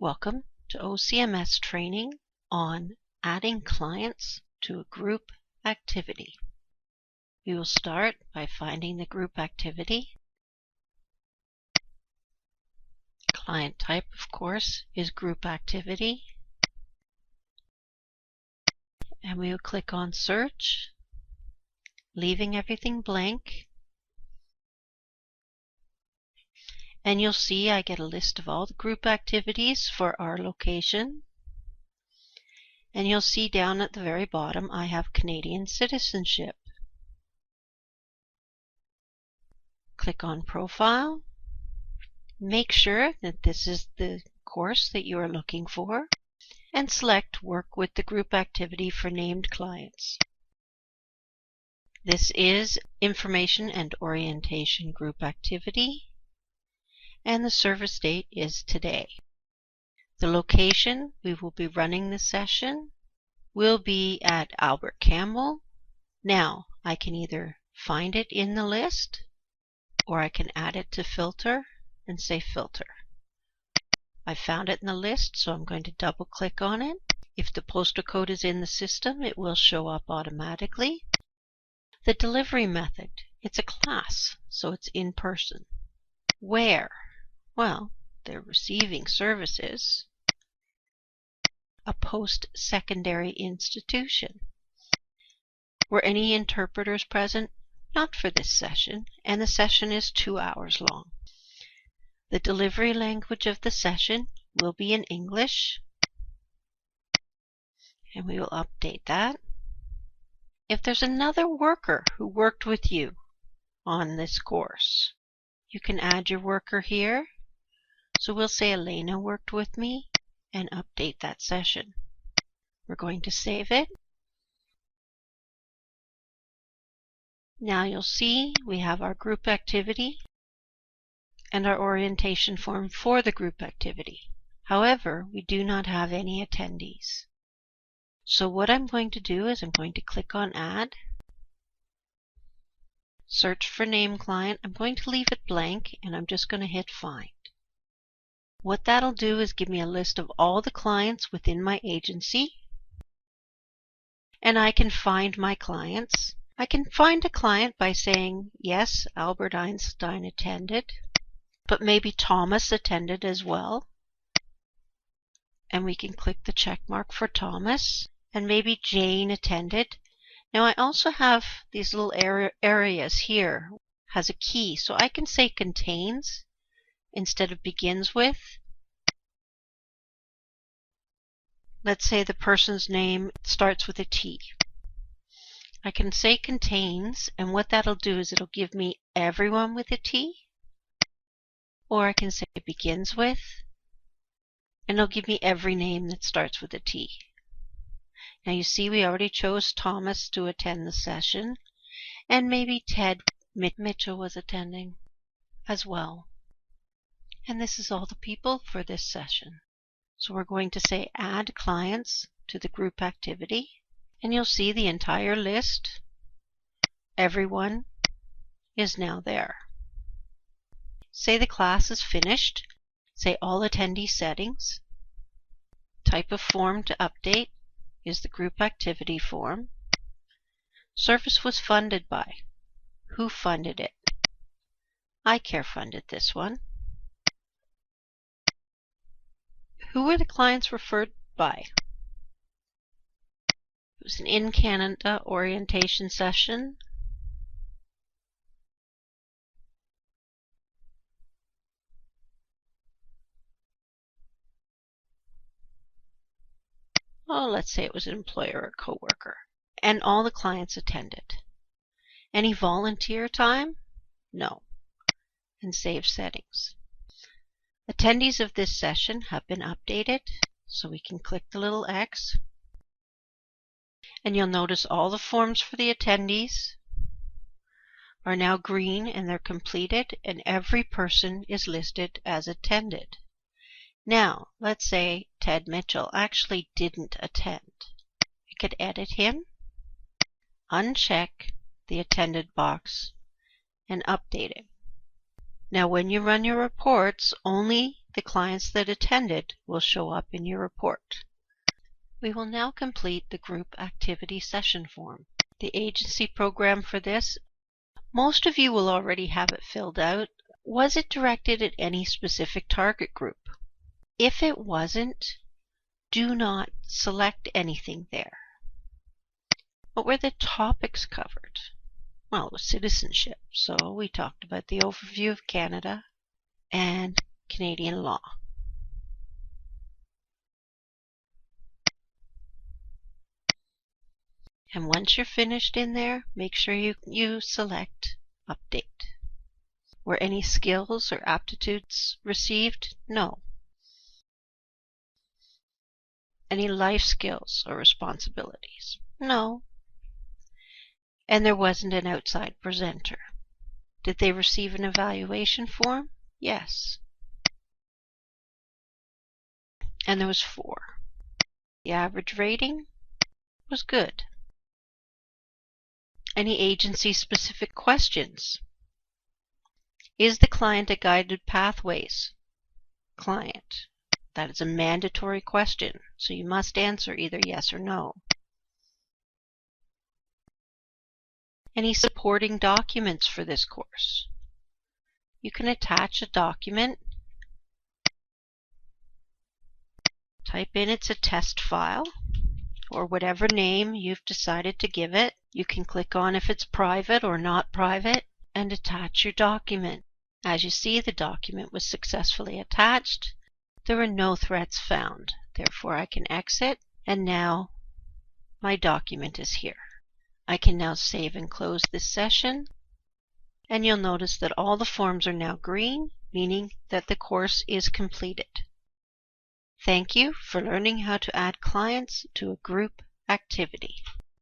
Welcome to OCMS training on adding clients to a group activity. We will start by finding the group activity. Client type, of course, is group activity. And we will click on search, leaving everything blank. And you'll see I get a list of all the group activities for our location. And you'll see down at the very bottom I have Canadian citizenship. Click on Profile. Make sure that this is the course that you are looking for, and select Work with the group activity for named clients. This is Information and Orientation group activity, and the service date is today. The location we will be running the session will be at Albert Campbell. Now, I can either find it in the list, or I can add it to filter and say filter. I found it in the list, so I'm going to double click on it. If the postal code is in the system, it will show up automatically. The delivery method, it's a class, so it's in person. Where? Well, they're receiving services. A post-secondary institution. Were any interpreters present? Not for this session, and the session is 2 hours long. The delivery language of the session will be in English, and we will update that. If there's another worker who worked with you on this course, you can add your worker here. So we'll say Elena worked with me and update that session. We're going to save it. Now you'll see we have our group activity and our orientation form for the group activity. However, we do not have any attendees. So what I'm going to do is I'm going to click on Add, search for name client. I'm going to leave it blank, and I'm just going to hit Find. What that'll do is give me a list of all the clients within my agency, and I can find my clients. I can find a client by saying, yes, Albert Einstein attended, but maybe Thomas attended as well. And we can click the check mark for Thomas, and maybe Jane attended. Now I also have these little areas here, has a key, so I can say contains instead of begins with. Let's say the person's name starts with a T. I can say contains, and what that'll do is it'll give me everyone with a T. Or I can say begins with, and it'll give me every name that starts with a T. Now you see we already chose Thomas to attend the session, and maybe Ted Mitchell was attending as well. And this is all the people for this session. So we're going to say Add Clients to the group activity, and you'll see the entire list. Everyone is now there. Say the class is finished. Say All Attendee Settings. Type of form to update is the group activity form. Service was funded by. Who funded it? iCare funded this one. Who were the clients referred by? It was an in-Canada orientation session. Oh, let's say it was an employer or coworker. And all the clients attended. Any volunteer time? No. And save settings. Attendees of this session have been updated, so we can click the little X. And you'll notice all the forms for the attendees are now green and they're completed, and every person is listed as attended. Now, let's say Ted Mitchell actually didn't attend. I could edit him, uncheck the attended box, and update it. Now when you run your reports, only the clients that attended will show up in your report. We will now complete the group activity session form. The agency program for this, most of you will already have it filled out. Was it directed at any specific target group? If it wasn't, do not select anything there. What were the topics covered? Well, it was citizenship, so we talked about the overview of Canada and Canadian law. And once you're finished in there, make sure you select Update. Were any skills or aptitudes received? No. Any life skills or responsibilities? No. And there wasn't an outside presenter. Did they receive an evaluation form? Yes. And there was 4. The average rating was good. Any agency-specific questions? Is the client a guided pathways client? That is a mandatory question, so you must answer either yes or no. Any supporting documents for this course? You can attach a document, type in it's a test file, or whatever name you've decided to give it. You can click on if it's private or not private and attach your document. As you see, the document was successfully attached. There were no threats found. Therefore, I can exit, and now my document is here. I can now save and close this session, and you'll notice that all the forms are now green, meaning that the course is completed. Thank you for learning how to add clients to a group activity.